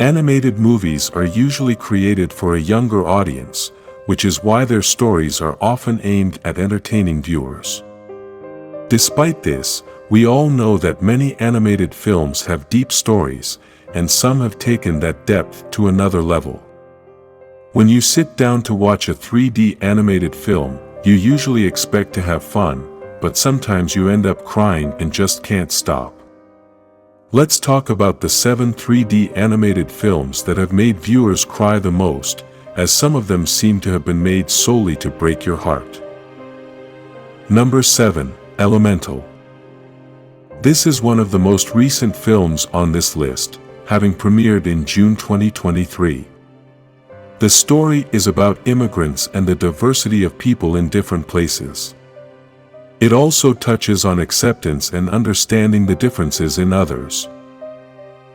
Animated movies are usually created for a younger audience, which is why their stories are often aimed at entertaining viewers. Despite this, we all know that many animated films have deep stories, and some have taken that depth to another level. When you sit down to watch a 3D animated film, you usually expect to have fun, but sometimes you end up crying and just can't stop. Let's talk about the 7 3D animated films that have made viewers cry the most, as some of them seem to have been made solely to break your heart. Number 7. Elemental. This is one of the most recent films on this list, having premiered in June 2023. The story is about immigrants and the diversity of people in different places. It also touches on acceptance and understanding the differences in others.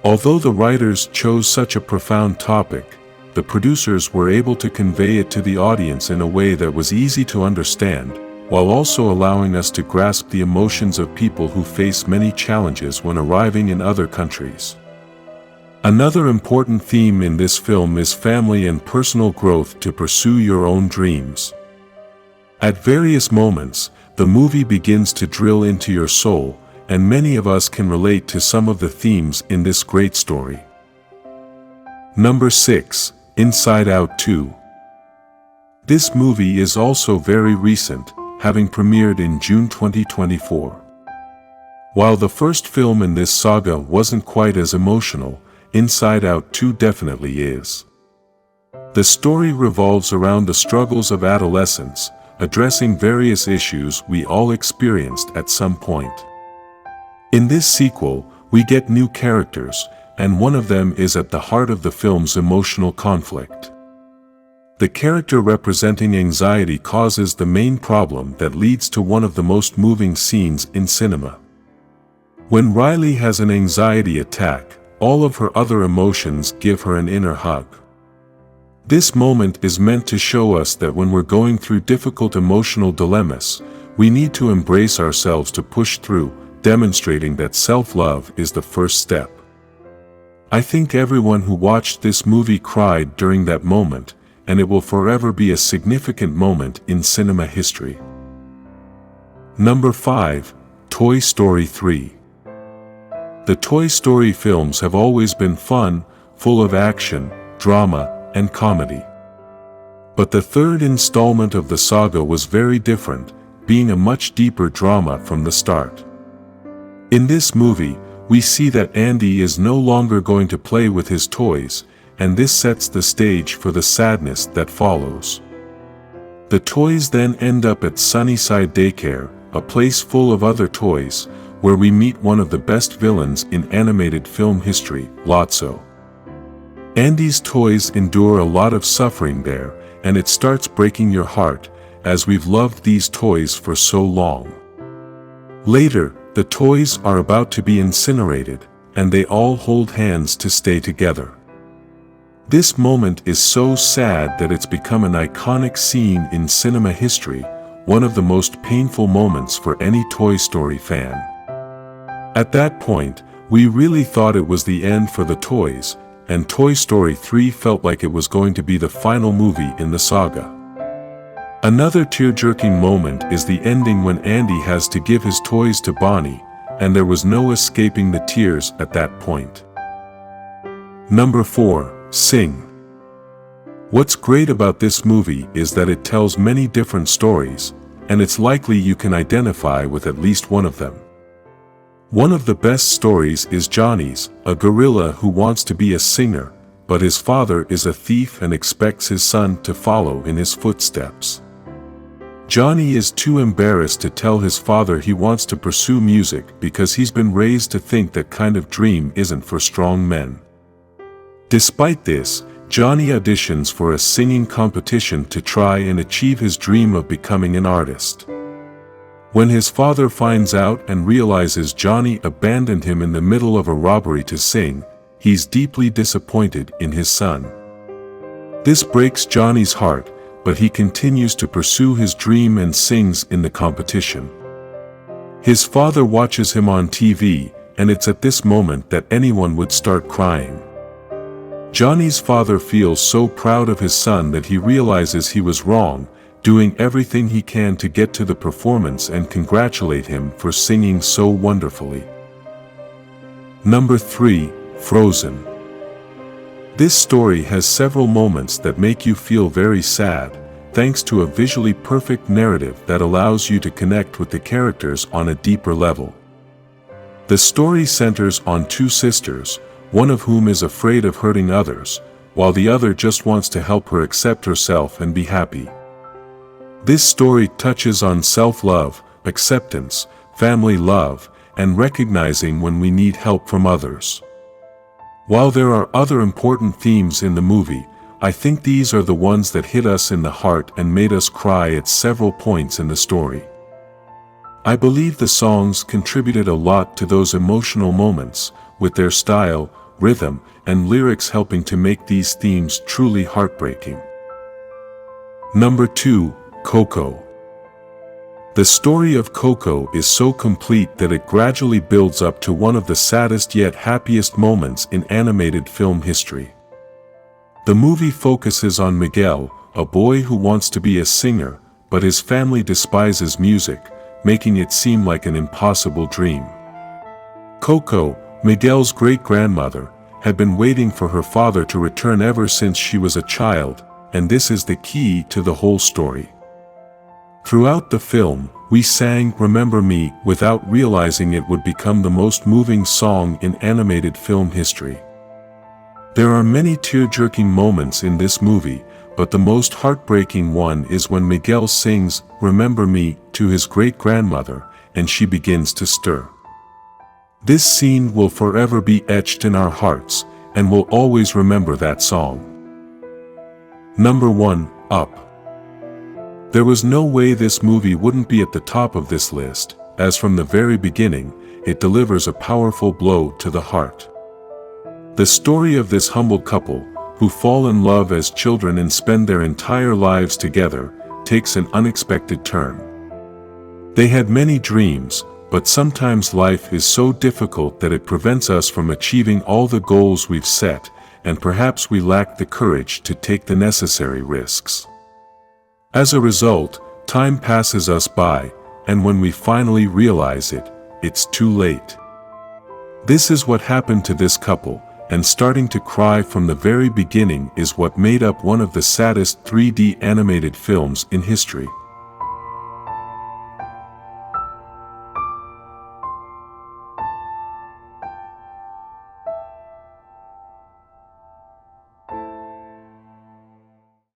Although the writers chose such a profound topic, the producers were able to convey it to the audience in a way that was easy to understand, while also allowing us to grasp the emotions of people who face many challenges when arriving in other countries. Another important theme in this film is family and personal growth to pursue your own dreams. At various moments, the movie begins to drill into your soul, and many of us can relate to some of the themes in this great story. Number 6. Inside Out 2. This movie is also very recent, having premiered in June 2024. While the first film in this saga wasn't quite as emotional, Inside Out 2 definitely is. The story revolves around the struggles of adolescence, addressing various issues we all experienced at some point. In this sequel, we get new characters, and one of them is at the heart of the film's emotional conflict. The character representing anxiety causes the main problem that leads to one of the most moving scenes in cinema. When Riley has an anxiety attack, all of her other emotions give her an inner hug. This moment is meant to show us that when we're going through difficult emotional dilemmas, we need to embrace ourselves to push through, demonstrating that self-love is the first step. I think everyone who watched this movie cried during that moment, and it will forever be a significant moment in cinema history. Number 5. Toy Story 3. The Toy Story films have always been fun, full of action, drama, and comedy. But the third installment of the saga was very different, being a much deeper drama from the start. In this movie, we see that Andy is no longer going to play with his toys, and this sets the stage for the sadness that follows. The toys then end up at Sunnyside Daycare, a place full of other toys, where we meet one of the best villains in animated film history, Lotso. Andy's toys endure a lot of suffering there, and it starts breaking your heart, as we've loved these toys for so long. Later, the toys are about to be incinerated, and they all hold hands to stay together. This moment is so sad that it's become an iconic scene in cinema history, one of the most painful moments for any Toy Story fan. At that point, we really thought it was the end for the toys, and Toy Story 3 felt like it was going to be the final movie in the saga. Another tear-jerking moment is the ending when Andy has to give his toys to Bonnie, and there was no escaping the tears at that point. Number 4. Sing. What's great about this movie is that it tells many different stories, and it's likely you can identify with at least one of them. One of the best stories is Johnny's, a gorilla who wants to be a singer, but his father is a thief and expects his son to follow in his footsteps. Johnny is too embarrassed to tell his father he wants to pursue music because he's been raised to think that kind of dream isn't for strong men. Despite this, Johnny auditions for a singing competition to try and achieve his dream of becoming an artist. When his father finds out and realizes Johnny abandoned him in the middle of a robbery to sing, he's deeply disappointed in his son. This breaks Johnny's heart, but he continues to pursue his dream and sings in the competition. His father watches him on TV, and it's at this moment that anyone would start crying. Johnny's father feels so proud of his son that he realizes he was wrong, doing everything he can to get to the performance and congratulate him for singing so wonderfully. Number 3, Frozen. This story has several moments that make you feel very sad, thanks to a visually perfect narrative that allows you to connect with the characters on a deeper level. The story centers on two sisters, one of whom is afraid of hurting others, while the other just wants to help her accept herself and be happy. This story touches on self-love, acceptance, family love, and recognizing when we need help from others. While there are other important themes in the movie, I think these are the ones that hit us in the heart and made us cry at several points in the story. I believe the songs contributed a lot to those emotional moments, with their style, rhythm, and lyrics helping to make these themes truly heartbreaking. Number 2, Coco. The story of Coco is so complete that it gradually builds up to one of the saddest yet happiest moments in animated film history. The movie focuses on Miguel, a boy who wants to be a singer, but his family despises music, making it seem like an impossible dream. Coco, Miguel's great-grandmother, had been waiting for her father to return ever since she was a child, and this is the key to the whole story. Throughout the film, we sang "Remember Me" without realizing it would become the most moving song in animated film history. There are many tear-jerking moments in this movie, but the most heartbreaking one is when Miguel sings "Remember Me" to his great-grandmother, and she begins to stir. This scene will forever be etched in our hearts, and we'll always remember that song. Number 1, Up. There was no way this movie wouldn't be at the top of this list, as from the very beginning, it delivers a powerful blow to the heart. The story of this humble couple, who fall in love as children and spend their entire lives together, takes an unexpected turn. They had many dreams, but sometimes life is so difficult that it prevents us from achieving all the goals we've set, and perhaps we lack the courage to take the necessary risks. As a result, time passes us by, and when we finally realize it, it's too late. This is what happened to this couple, and starting to cry from the very beginning is what made up one of the saddest 3D animated films in history.